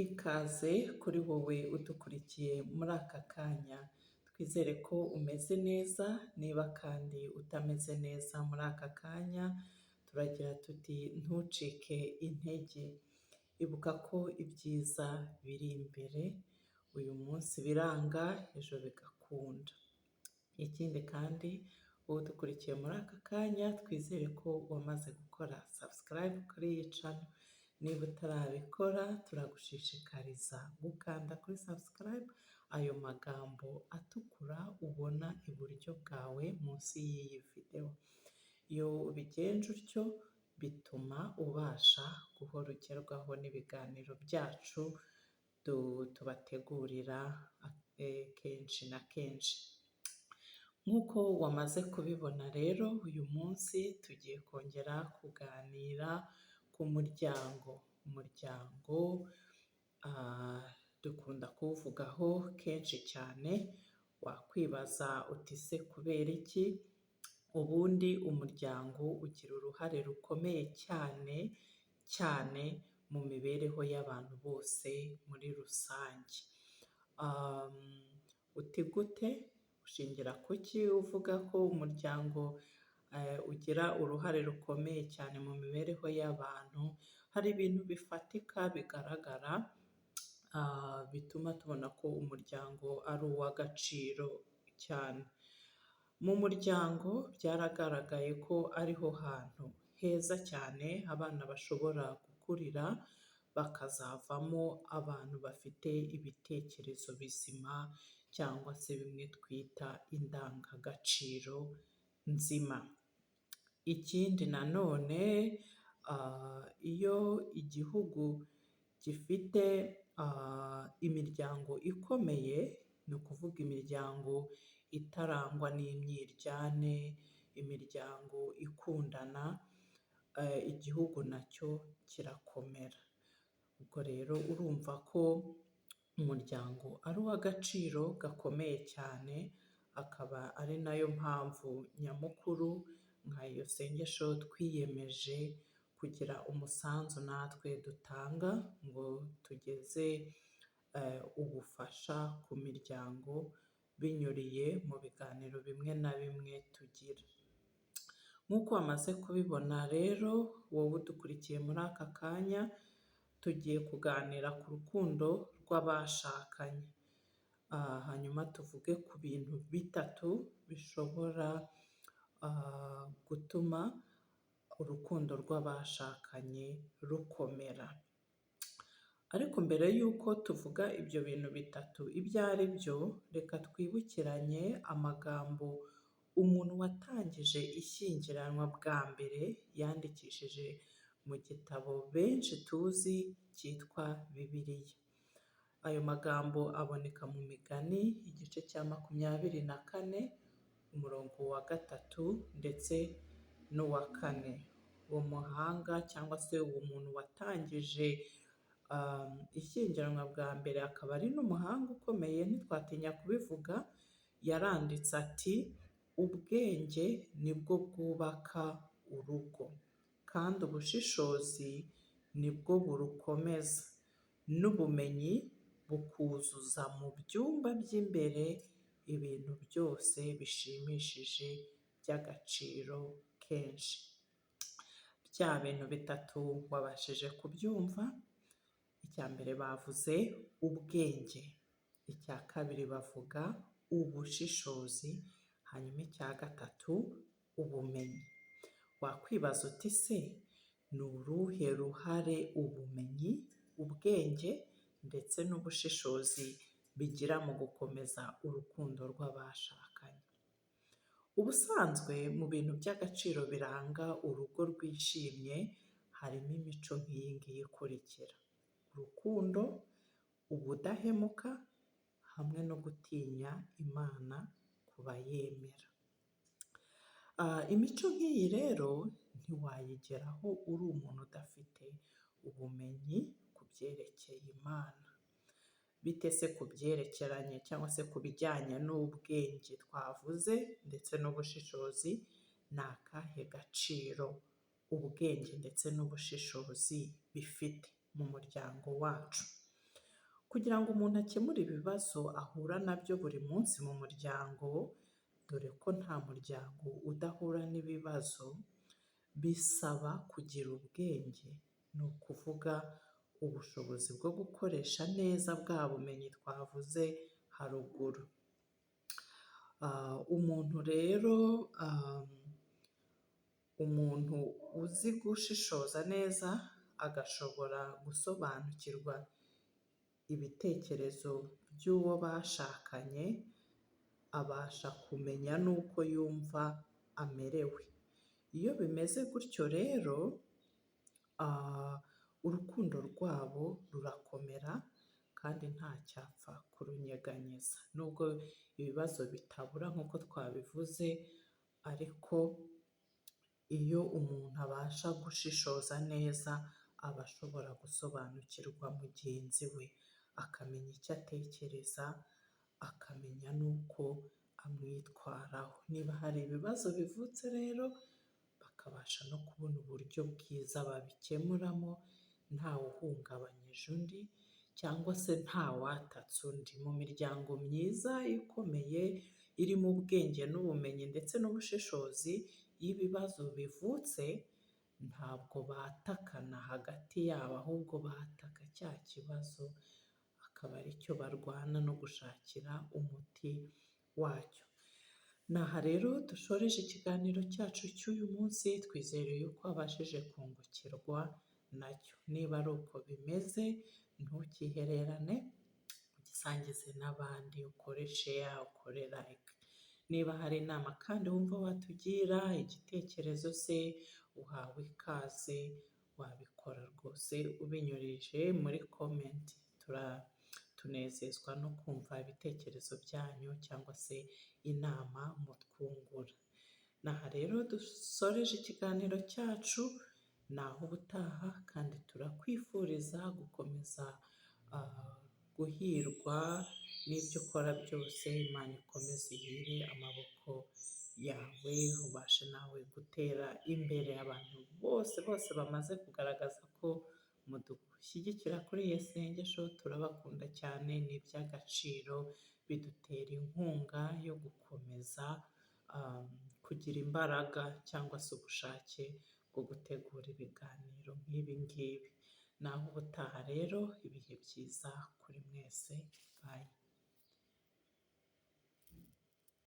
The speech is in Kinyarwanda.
Ikaze kuri wowe udukurikiye muri aka kanya, twizere ko umeze neza, niba kandi utameze neza muri aka kanya, turagira tuti ntucike intege, ibuka ko ibyiza biri imbere, uyu munsi biranga, ejo bigakunda. Ikindi kandi wowe udukurikiye muri aka kanya, twizere ko wamaze gukora subscribe kuri iyi channel. Niba utarabikora turagushishikariza gukanda kuri subscribe, ayo magambo atukura ubona iburyo bwawe munsi y'iyi video. Iyo ubigenje utyo bituma ubasha guhora ugerwaho n'ibiganiro byacu tubategurira kenshi na kenshi. Nk'uko wamaze kubibona rero, uyu munsi tugiye kongera kuganira ku muryango. Umuryango dukunda kuwuvugaho kenshi cyane, wakwibaza uti se kubera iki? Ubundi umuryango ugira uruhare rukomeye cyane cyane mu mibereho y'abantu bose muri rusange. Uti gute? Ushingira kuki uvuga ko umuryango ugira uruhare rukomeye cyane mu mibereho y'abantu? Hari ibintu bifatika bigaragara bituma tubona ko umuryango ari uw'agaciro cyane. Mu muryango byaragaragaye ko ariho hantu heza cyane abana bashobora gukurira, bakazavamo abantu bafite ibitekerezo bizima cyangwa se bimwe twita indangagaciro nzima. Ikindi nanone, iyo igihugu gifite imiryango ikomeye, ni ukuvuga imiryango itarangwa n'imyiryane, imiryango ikundana, igihugu nacyo kirakomera. Ubwo rero urumva ko umuryango ari uw'agaciro gakomeye cyane, akaba ari nayo mpamvu nyamukuru nka iyo sengesho twiyemeje kugira umusanzu natwe dutanga ngo tugeze ubufasha ku miryango binyuriye mu biganiro bimwe na bimwe tugira. Nk'uko wamaze kubibona rero, wowe udukurikiye muri aka kanya, tugiye kuganira ku rukundo rw'abashakanye. Hanyuma tuvuge ku bintu bitatu bishobora gutuma urukundo rw'abashakanye rukomera. Ariko mbere y'uko tuvuga ibyo bintu bitatu ibyo ari byo, reka twibukiranye amagambo umuntu watangije ishyingiranwa bwa mbere yandikishije mu gitabo benshi tuzi cyitwa Bibiliya. Ayo magambo aboneka mu Migani igice cya 24, umurongo wa 3 ndetse n'uwa 4. Uwo muhanga cyangwa se uwo muntu watangije ishyingiranwa bwa mbere, akaba ari n'umuhanga ukomeye ntitwatinya kubivuga, yaranditse ati: ubwenge nibwo bwubaka urugo, kandi ubushishozi nibwo burukomeza, n'ubumenyi bukuzuza mu byumba by'imbere ibintu byose bishimishije by'agaciro kenshi. Bya bintu bitatu wabashije kubyumva? Icya mbere bavuze ubwenge, icya kabiri bavuga ubushishozi, hanyuma icya gatatu ubumenyi. Wakwibaza uti se ni uruhe ruhare ubumenyi, ubwenge ndetse n'ubushishozi bigira mu gukomeza urukundo rw'abashakanye? Ubusanzwe mu bintu by'agaciro biranga urugo rwishimye harimo imico nk'iyi ngiyi ikurikira: urukundo, ubudahemuka, hamwe no gutinya Imana ku bayemera. Imico nk'iyi rero ntiwayigeraho uri umuntu udafite ubumenyi ku byerekeye Imana. Bite se ku byerekeranye cyangwa se ku bijyanye n'ubwenge twavuze ndetse n'ubushishozi? Ni akahe gaciro ubwenge ndetse n'ubushishozi bifite mu muryango wacu? kugira ngo umuntu akemure ibibazo ahura nabyo buri munsi mu muryango, dore ko nta muryango udahura n'ibibazo, bisaba kugira ubwenge, ni ukuvuga ubushobozi bwo gukoresha neza bwa bumenyi twavuze haruguru. Umuntu rero, umuntu uzi gushishoza neza agashobora gusobanukirwa ibitekerezo by'uwo bashakanye, abasha kumenya n'uko yumva amerewe. Iyo bimeze gutyo rero, urukundo rwabo rurakomera kandi ntacyapfa kurunyeganyeza. Nubwo ibibazo bitabura nk'uko twabivuze, ariko iyo umuntu abasha gushishoza neza, aba ashobora gusobanukirwa mugenzi we, akamenya icyo atekereza, akamenya n'uko amwitwaraho. Niba hari ibibazo bivutse rero, bakabasha no kubona uburyo bwiza babikemuramo, ntawuhungabanyije undi cyangwa se ntawatatse undi. Mu miryango myiza ikomeye, irimo ubwenge n'ubumenyi ndetse n'ubushishozi, iyo ibibazo bivutse ntabwo batakana hagati yabo, ahubwo bataka cya kibazo, akaba ari cyo barwana no gushakira umuti wacyo. Ni aha rero dushoreje ikiganiro cyacu cy'uyu munsi, twizere yuko wabashije kungukirwa nacyo. Niba ari uko bimeze, ntukihererane, ugisangize n'abandi, ukore share, ukore like. Niba hari inama kandi wumva watugira, igitekerezo se, uhawe ikaze, wabikora rwose ubinyurije muri comment. Tunezezwa no kumva ibitekerezo byanyu cyangwa se inama mutwungura. Ni aha rero dusoreje ikiganiro cyacu, naho ubutaha, kandi turakwifuriza gukomeza guhirwa n'ibyo ukora byose. Imana ikomeze ihire amaboko yawe, ubashe nawe gutera imbere. Abantu bose bamaze kugaragaza ko mudushyigikira kuri iyi sengesho, turabakunda cyane, ni iby'agaciro, bidutera inkunga yo gukomeza kugira imbaraga cyangwa se ubushake bwo gutegura ibiganiro nk'ibi ngibi. Naho ubutaha rero, ibihe byiza kuri mwese. Bye.